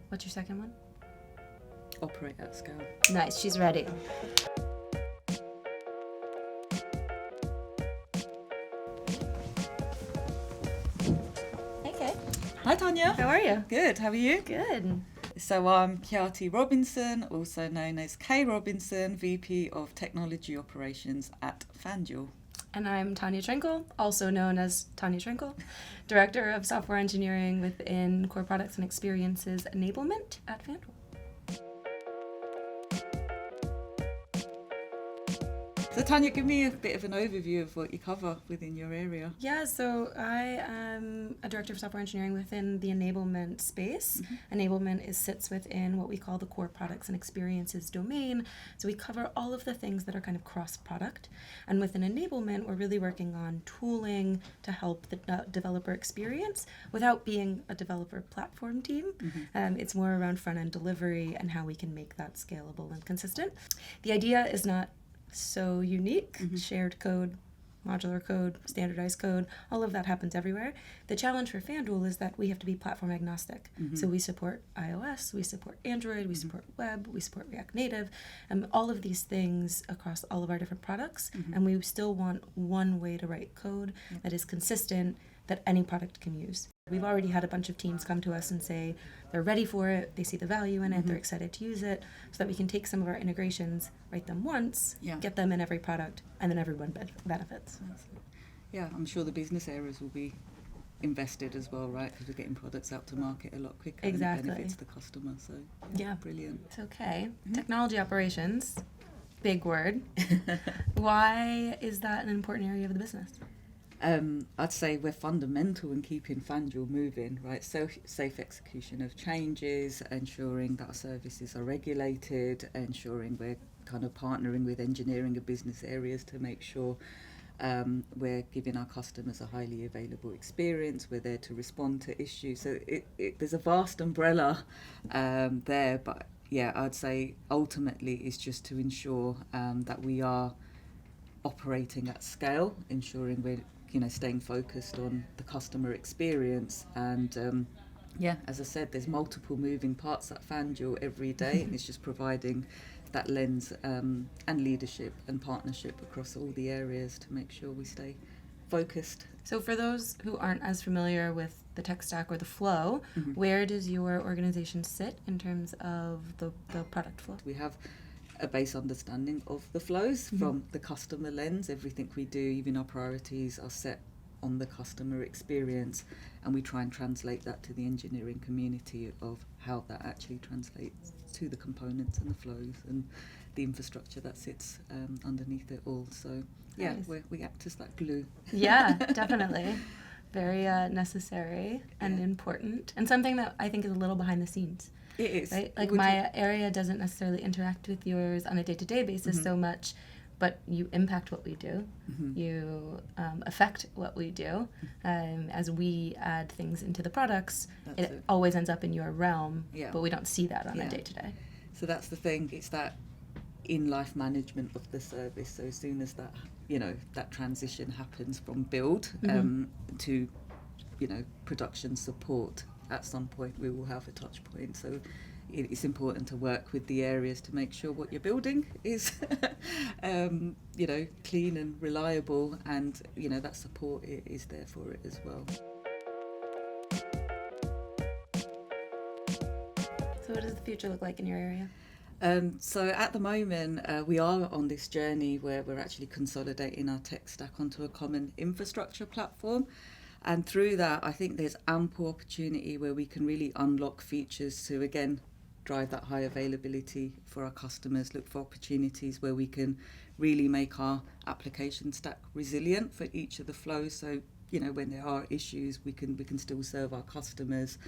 What's your second one? Operate at scale. Nice, she's ready. Hey, Kay. Hi, Tanya. How are you? Good. How are you? Good. So I'm Khyati Robinson, also known as Kay Robinson, VP of Technology Operations at FanDuel. And I'm Tanya Trinkle, also known as Tanya Trinkle, Director of Software Engineering within Core Products and Experiences Enablement at FanDuel. So Tanya, give me a bit of an overview of what you cover within your area. Yeah, so I am a Director of Software Engineering within the enablement space. Enablement sits within what we call the Core Products and Experiences domain. So we cover all of the things that are kind of cross-product. And within enablement, we're really working on tooling to help the developer experience without being a developer platform team. It's more around front-end delivery and how we can make that scalable and consistent. The idea is not so unique. Shared code, modular code, standardized code, all of that happens everywhere. The challenge for FanDuel is that we have to be platform agnostic. So we support iOS, we support Android, we support web, we support React Native, and all of these things across all of our different products. And we still want one way to write code that is consistent, that any product can use. We've already had a bunch of teams come to us and say they're ready for it, they see the value in it, they're excited to use it, so that we can take some of our integrations, write them once, get them in every product, and then everyone benefits. Yeah, I'm sure the business areas will be invested as well, right? Because we're getting products out to market a lot quicker. Exactly. And it benefits the customer, so Yeah. brilliant. It's okay. Technology operations, big word. Why is that an important area of the business? I'd say we're fundamental in keeping FanDuel moving, right? So safe execution of changes, ensuring that our services are regulated, ensuring we're kind of partnering with engineering and business areas to make sure we're giving our customers a highly available experience. We're there to respond to issues. So there's a vast umbrella there, but yeah, I'd say ultimately it's just to ensure that we are operating at scale, ensuring we're staying focused on the customer experience. And as I said, there's multiple moving parts at FanDuel every day, and it's just providing that lens and leadership and partnership across all the areas to make sure we stay focused. So for those who aren't as familiar with the tech stack or the flow, where does your organization sit in terms of the product flow? We have a base understanding of the flows from the customer lens. Everything we do, even our priorities, are set on the customer experience, and we try and translate that to the engineering community of how that actually translates to the components and the flows and the infrastructure that sits underneath it all. So yeah, nice. we act as that glue. Yeah, definitely. Very necessary and important, and something that I think is a little behind the scenes. It is. Right? Like my area doesn't necessarily interact with yours on a day-to-day basis so much, but you impact what we do. You affect what we do. As we add things into the products, it always ends up in your realm, but we don't see that on a day-to-day. So that's the thing. It's that in-life management of the service. So as soon as that, that transition happens from build to, production support, at some point we will have a touch point. So it's important to work with the areas to make sure what you're building is clean and reliable, and that support is there for it as well. So what does the future look like in your area? So at the moment we are on this journey where we're actually consolidating our tech stack onto a common infrastructure platform. And through that, I think there's ample opportunity where we can really unlock features to, again, drive that high availability for our customers, look for opportunities where we can really make our application stack resilient for each of the flows. So, when there are issues, we can still serve our customers.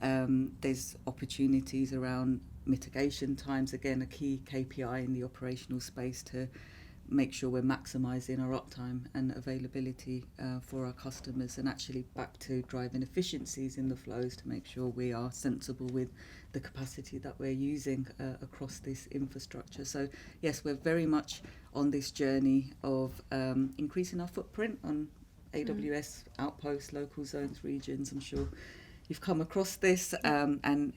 There's opportunities around mitigation times, again, a key KPI in the operational space to make sure we're maximising our uptime and availability for our customers, and actually back to driving efficiencies in the flows to make sure we are sensible with the capacity that we're using across this infrastructure. So yes, we're very much on this journey of increasing our footprint on AWS outposts, local zones, regions. I'm sure you've come across this, and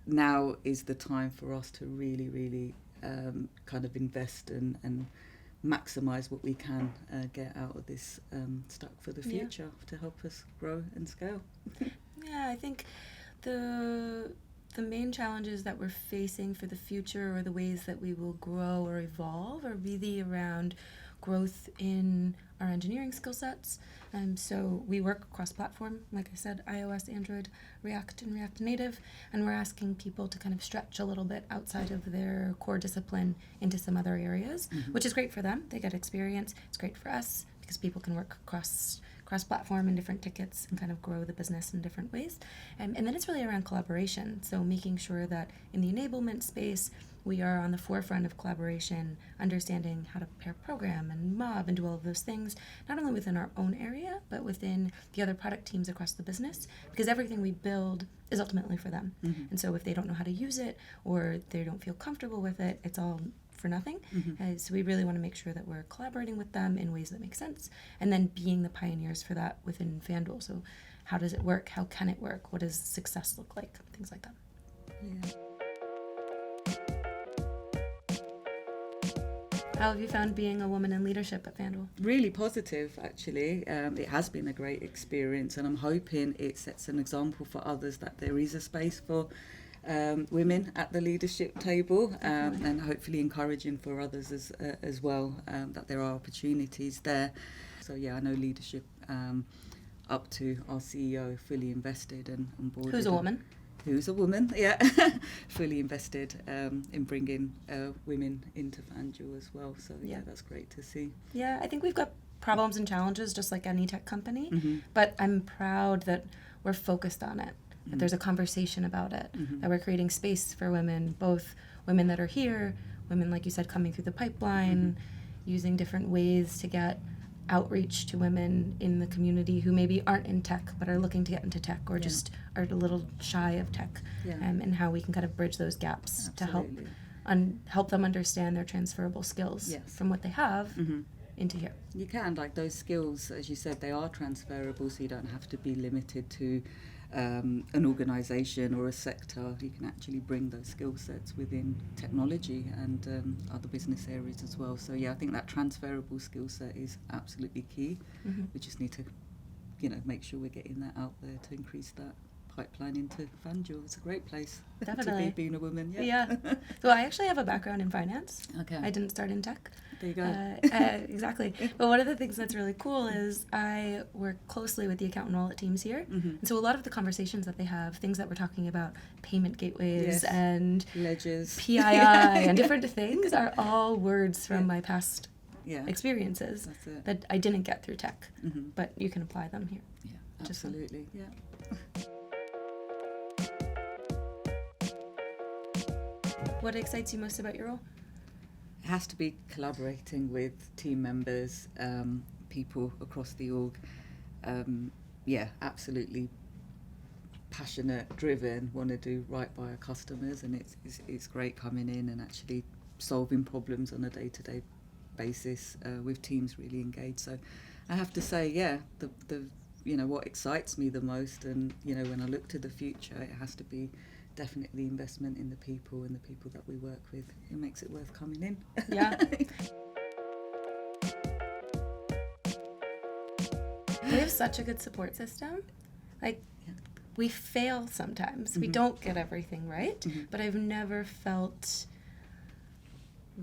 now is the time for us to really, really kind of invest and maximise what we can get out of this stock for the future to help us grow and scale. Yeah, I think the main challenges that we're facing for the future, or the ways that we will grow or evolve, are really around growth in our engineering skill sets. So we work cross-platform, like I said, iOS, Android, React, and React Native, and we're asking people to kind of stretch a little bit outside of their core discipline into some other areas, which is great for them. They get experience. It's great for us because people can work cross-platform in different tickets and kind of grow the business in different ways. And then it's really around collaboration. So making sure that in the enablement space, we are on the forefront of collaboration, understanding how to pair program and mob and do all of those things, not only within our own area, but within the other product teams across the business, because everything we build is ultimately for them. And so if they don't know how to use it, or they don't feel comfortable with it, it's all for nothing. So we really want to make sure that we're collaborating with them in ways that make sense, and then being the pioneers for that within FanDuel. So how does it work? How can it work? What does success look like? Things like that. Yeah. How have you found being a woman in leadership at FanDuel? Really positive, actually. It has been a great experience, and I'm hoping it sets an example for others that there is a space for women at the leadership table, and hopefully encouraging for others as well, that there are opportunities there. So yeah, I know leadership up to our CEO fully invested and on board. Who's a woman? Who's a woman, yeah, fully invested in bringing women into FanDuel as well. So yeah, that's great to see. Yeah, I think we've got problems and challenges just like any tech company, but I'm proud that we're focused on it, that there's a conversation about it, that we're creating space for women, both women that are here, women, like you said, coming through the pipeline, using different ways to get outreach to women in the community who maybe aren't in tech but are looking to get into tech, or just are a little shy of tech, and how we can kind of bridge those gaps to help them understand their transferable skills from what they have into here. You can, like those skills, as you said, they are transferable, so you don't have to be limited to an organisation or a sector. You can actually bring those skill sets within technology and other business areas as well. So yeah, I think that transferable skill set is absolutely key. We just need to, make sure we're getting that out there to increase that pipeline into FanDuel. It's a great place to be, being a woman. Yeah. So I actually have a background in finance. Okay. I didn't start in tech. There you go. Exactly. But one of the things that's really cool is I work closely with the account and wallet teams here. And so a lot of the conversations that they have, things that we're talking about, payment gateways and ledgers, PII and different things, are all words from my past experiences that I didn't get through tech, but you can apply them here. Yeah, absolutely. Yeah. What excites you most about your role? It has to be collaborating with team members, people across the org. Absolutely passionate, driven, want to do right by our customers, and it's great coming in and actually solving problems on a day-to-day basis with teams really engaged. So I have to say, the what excites me the most, and when I look to the future, it has to be definitely investment in the people and the people that we work with. It makes it worth coming in. Yeah. We have such a good support system. We fail sometimes. We don't get everything right, but I've never felt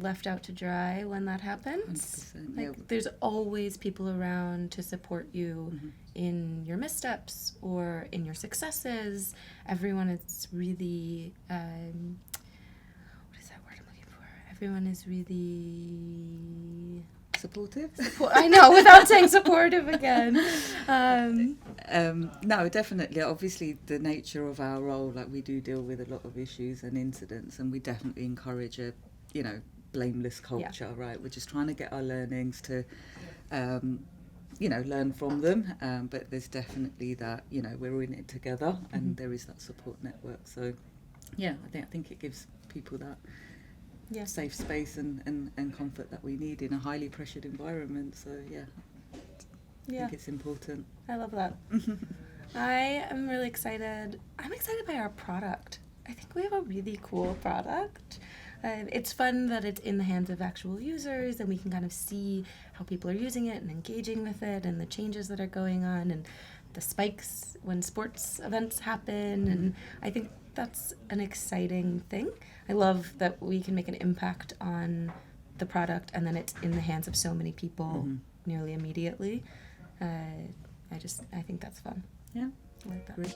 left out to dry when that happens. 100%, there's always people around to support you in your missteps or in your successes. Everyone is really what is that word I'm looking for? Everyone is really supportive. I know, without saying supportive again. No, definitely. Obviously, the nature of our role, we do deal with a lot of issues and incidents, and we definitely encourage a blameless culture, right? We're just trying to get our learnings to, learn from them. But there's definitely that, we're in it together, and there is that support network. So, I think it gives people that safe space and comfort that we need in a highly pressured environment. So, I think it's important. I love that. I am really excited. I'm excited by our product. I I think we have a really cool product. It's fun that it's in the hands of actual users and we can kind of see how people are using it and engaging with it and the changes that are going on and the spikes when sports events happen. And I think that's an exciting thing. I love that we can make an impact on the product and then it's in the hands of so many people nearly immediately. I think that's fun. Yeah, I like that. Great.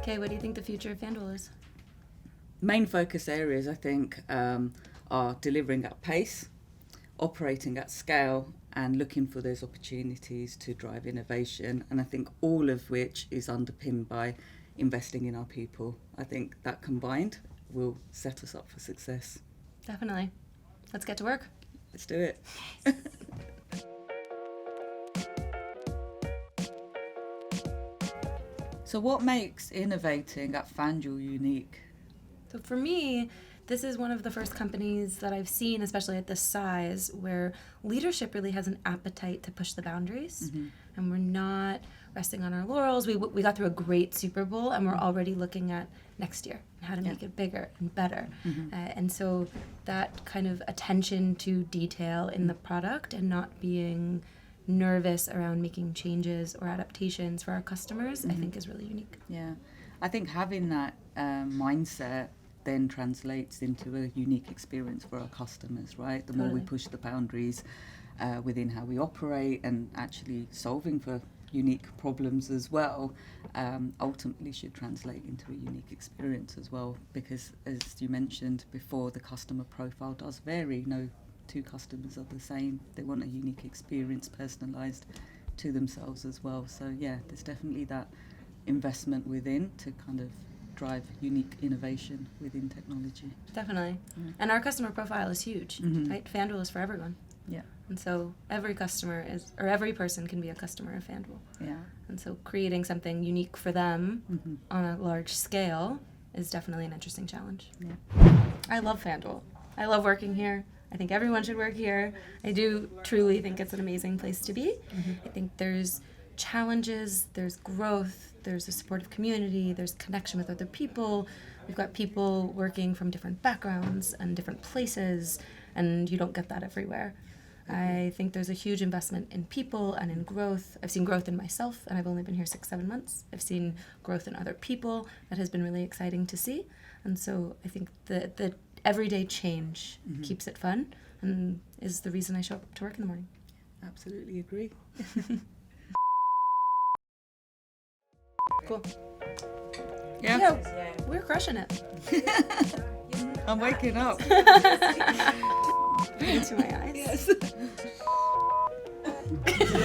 Okay, what do you think the future of FanDuel is? Main focus areas, I think, are delivering at pace, operating at scale, and looking for those opportunities to drive innovation. And I think all of which is underpinned by investing in our people. I think that combined will set us up for success. Definitely. Let's get to work. Let's do it. So what makes innovating at FanDuel unique? So for me, this is one of the first companies that I've seen, especially at this size, where leadership really has an appetite to push the boundaries. And we're not resting on our laurels. We got through a great Super Bowl, and we're already looking at next year and how to make it bigger and better. And so that kind of attention to detail in the product and not being nervous around making changes or adaptations for our customers, I think is really unique. Yeah, I think having that mindset then translates into a unique experience for our customers, right? The more we push the boundaries within how we operate and actually solving for unique problems as well, ultimately should translate into a unique experience as well, because as you mentioned before, the customer profile does vary. No two customers are the same. They want a unique experience personalised to themselves as well. So yeah, there's definitely that investment within to kind of drive unique innovation within technology. Definitely. And our customer profile is huge, right? FanDuel is for everyone. Yeah. And so every customer is, or every person can be a customer of FanDuel. Yeah. And so creating something unique for them on a large scale is definitely an interesting challenge. Yeah. I love FanDuel. I love working here. I think everyone should work here. I do truly think it's an amazing place to be. I think there's challenges, there's growth, there's a supportive community, there's connection with other people. We've got people working from different backgrounds and different places, and you don't get that everywhere. I think there's a huge investment in people and in growth. I've seen growth in myself, and I've only been here 6-7 months. I've seen growth in other people that has been really exciting to see. And so I think the everyday change keeps it fun and is the reason I show up to work in the morning. Absolutely agree. Cool. Yeah. We're crushing it. I'm waking up. Into my eyes. Yes.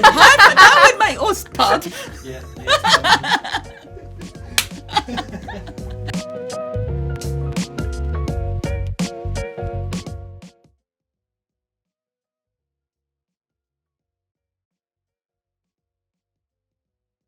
That would make us pud. Yeah.